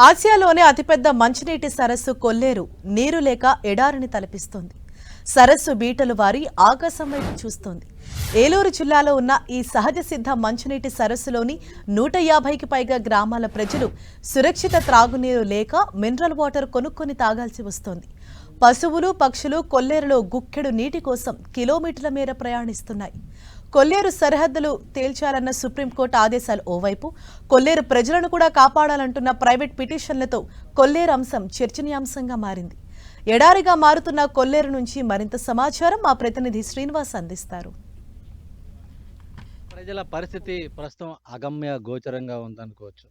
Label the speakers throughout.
Speaker 1: ఆసియాలోనే అతిపెద్ద మంచినీటి సరస్సు కొల్లేరు నీరు లేక ఎడారిని తలపిస్తోంది. సరస్సు బీటలు వారి ఆకాశం వైపు చూస్తోంది. ఏలూరు జిల్లాలో ఉన్న ఈ సహజ సిద్ధ మంచినీటి సరస్సులోని 150కి పైగా గ్రామాల ప్రజలు సురక్షిత త్రాగునీరు లేక మినరల్ వాటర్ కొనుక్కొని తాగాల్సి వస్తోంది. పశువులు పక్షులు కొల్లేరులో గుక్కెడు నీటి కోసం కిలోమీటర్ల మేర ప్రయాణిస్తున్నాయి. కొల్లేరు సరిహద్దులు తేల్చాలన్న సుప్రీంకోర్టు ఆదేశాలు ఓవైపు, కొల్లేరు ప్రజలను కూడా కాపాడాలంటున్న ప్రైవేట్ పిటిషన్లతో కొల్లేరు అంశం చర్చనీయాంశంగా మారింది. ఎడారిగా మారుతున్న కొల్లేరు నుంచి మరింత సమాచారం మా ప్రతినిధి శ్రీనివాస్ అందిస్తారు.
Speaker 2: ప్రజల పరిస్థితి ప్రస్తుతం అగమ్య గోచరంగా ఉందనుకోవచ్చు.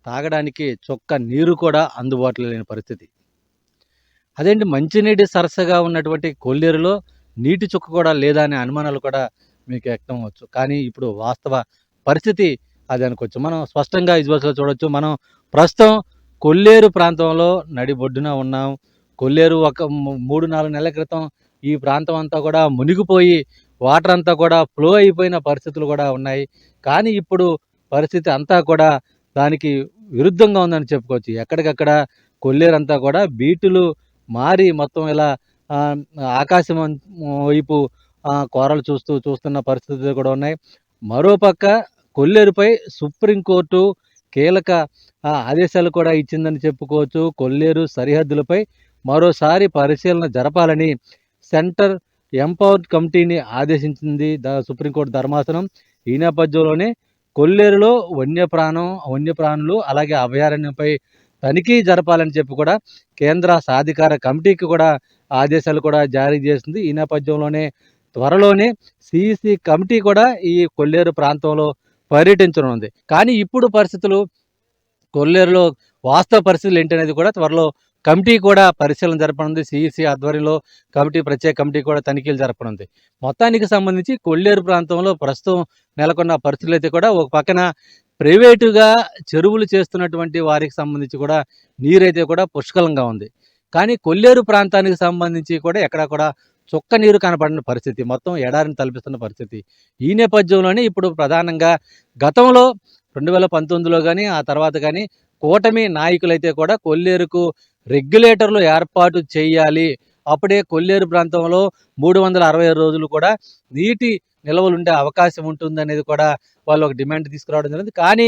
Speaker 2: తాగడానికి చొక్క నీరు కూడా అందుబాటులో లేని పరిస్థితి. అదేంటి, మంచినీటి సరస్సుగా ఉన్నటువంటి కొల్లేరులో నీటి చుక్క కూడా లేదా అనే అనుమానాలు కూడా మీకు వ్యక్తం అవ్వచ్చు. కానీ ఇప్పుడు వాస్తవ పరిస్థితి అది అనుకోవచ్చు. మనం స్పష్టంగా విజువల్స్లో చూడొచ్చు. మనం ప్రస్తుతం కొల్లేరు ప్రాంతంలో నడిబొడ్డున ఉన్నాం. కొల్లేరు ఒక 3-4 నెలల క్రితం ఈ ప్రాంతం అంతా కూడా మునిగిపోయి వాటర్ అంతా కూడా ఫ్లో అయిపోయిన పరిస్థితులు కూడా ఉన్నాయి. కానీ ఇప్పుడు పరిస్థితి అంతా కూడా దానికి విరుద్ధంగా ఉందని చెప్పుకోవచ్చు. ఎక్కడికక్కడ కొల్లేరు అంతా కూడా బీటులు మారి మొత్తం ఇలా ఆకాశం వైపు కోరలు చూస్తున్న పరిస్థితులు కూడా ఉన్నాయి. మరోపక్క కొల్లేరుపై సుప్రీంకోర్టు కీలక ఆదేశాలు కూడా ఇచ్చిందని చెప్పుకోవచ్చు. కొల్లేరు సరిహద్దులపై మరోసారి పరిశీలన జరపాలని సెంటర్ ఎంపవర్డ్ కమిటీని ఆదేశించింది సుప్రీంకోర్టు ధర్మాసనం. ఈ నేపథ్యంలోనే కొల్లేరులో వన్యప్రాణులు అలాగే అభయారణ్యంపై తనిఖీ జరపాలని చెప్పి కూడా కేంద్ర సాధికార కమిటీకి కూడా ఆదేశాలు కూడా జారీ చేసింది. ఈ నేపథ్యంలోనే త్వరలోనే సిఇసి కమిటీ కూడా ఈ కొల్లేరు ప్రాంతంలో పర్యటించనుంది. కానీ ఇప్పుడు పరిస్థితులు కొల్లేరులో వాస్తవ పరిస్థితులు ఏంటనేది కూడా త్వరలో కమిటీ కూడా పరిశీలన జరపనుంది. సిఇసి ఆధ్వర్యంలో ప్రత్యేక కమిటీ కూడా తనిఖీలు జరపనుంది. మొత్తానికి సంబంధించి కొల్లేరు ప్రాంతంలో ప్రస్తుతం నెలకొన్న పరిస్థితులు అయితే కూడా ఒక పక్కన ప్రైవేటుగా చెరువులు చేస్తున్నటువంటి వారికి సంబంధించి కూడా నీరైతే కూడా పుష్కలంగా ఉంది. కానీ కొల్లేరు ప్రాంతానికి సంబంధించి కూడా ఎక్కడా కూడా చుక్క నీరు కనపడిన పరిస్థితి, మొత్తం ఎడారిని తలపిస్తున్న పరిస్థితి. ఈ నేపథ్యంలోనే ఇప్పుడు ప్రధానంగా గతంలో 2019లో కానీ ఆ తర్వాత కానీ కూటమి నాయకులైతే కూడా కొల్లేరుకు రెగ్యులేటర్లు ఏర్పాటు చేయాలి, అప్పుడే కొల్లేరు ప్రాంతంలో 360 రోజులు కూడా నీటి నిల్వలుండే అవకాశం ఉంటుంది అనేది కూడా వాళ్ళు ఒక డిమాండ్ తీసుకురావడం జరిగింది. కానీ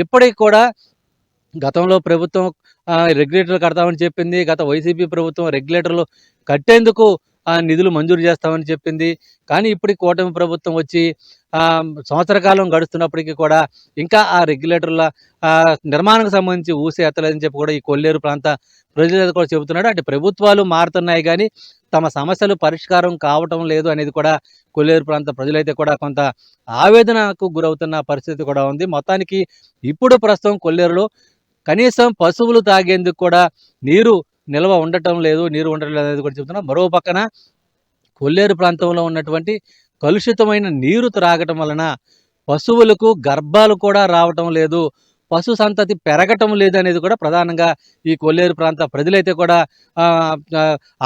Speaker 2: ఇప్పటికి కూడా గతంలో ప్రభుత్వం రెగ్యులేటర్లు కడతామని చెప్పింది. గత వైసీపీ ప్రభుత్వం రెగ్యులేటర్లు కట్టేందుకు నిధులు మంజూరు చేస్తామని చెప్పింది. కానీ ఇప్పటికి కూటమి ప్రభుత్వం వచ్చి సంవత్సర కాలం గడుస్తున్నప్పటికీ కూడా ఇంకా ఆ రెగ్యులేటర్ల నిర్మాణానికి సంబంధించి ఊసే ఎత్తలేదని చెప్పి కూడా ఈ కొల్లేరు ప్రాంత ప్రజలు కూడా చెబుతున్నాడు. అంటే ప్రభుత్వాలు మారుతున్నాయి కానీ తమ సమస్యలు పరిష్కారం కావటం లేదు అనేది కూడా కొల్లేరు ప్రాంత ప్రజలైతే కూడా కొంత ఆవేదనకు గురవుతున్న పరిస్థితి కూడా ఉంది. మొత్తానికి ఇప్పుడు ప్రస్తుతం కొల్లేరులో కనీసం పశువులు తాగేందుకు కూడా నీరు ఉండటం లేదు అనేది కూడా చెబుతున్నాం. మరో పక్కన కొల్లేరు ప్రాంతంలో ఉన్నటువంటి కలుషితమైన నీరు త్రాగటం వలన పశువులకు గర్భాలు కూడా రావటం లేదు, పశు సంతతి పెరగటం లేదు అనేది కూడా ప్రధానంగా ఈ కొల్లేరు ప్రాంత ప్రజలైతే కూడా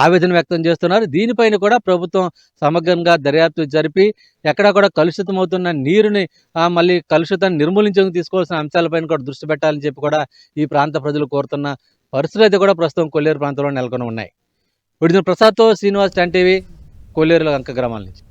Speaker 2: ఆవేదన వ్యక్తం చేస్తున్నారు. దీనిపైన కూడా ప్రభుత్వం సమగ్రంగా దర్యాప్తు జరిపి ఎక్కడా కూడా కలుషితమవుతున్న నీరుని మళ్ళీ కలుషితాన్ని నిర్మూలించేందుకు తీసుకోవాల్సిన అంశాలపైన కూడా దృష్టి పెట్టాలని చెప్పి కూడా ఈ ప్రాంత ప్రజలు కోరుతున్న పరిస్థితులు అయితే కూడా ప్రస్తుతం కొల్లేరు ప్రాంతంలో నెలకొని ఉన్నాయి. విడుదల ప్రసాద్తో శ్రీనివాస్, 10 టీవీ, కొల్లేరు లంక గ్రామాల నుంచి.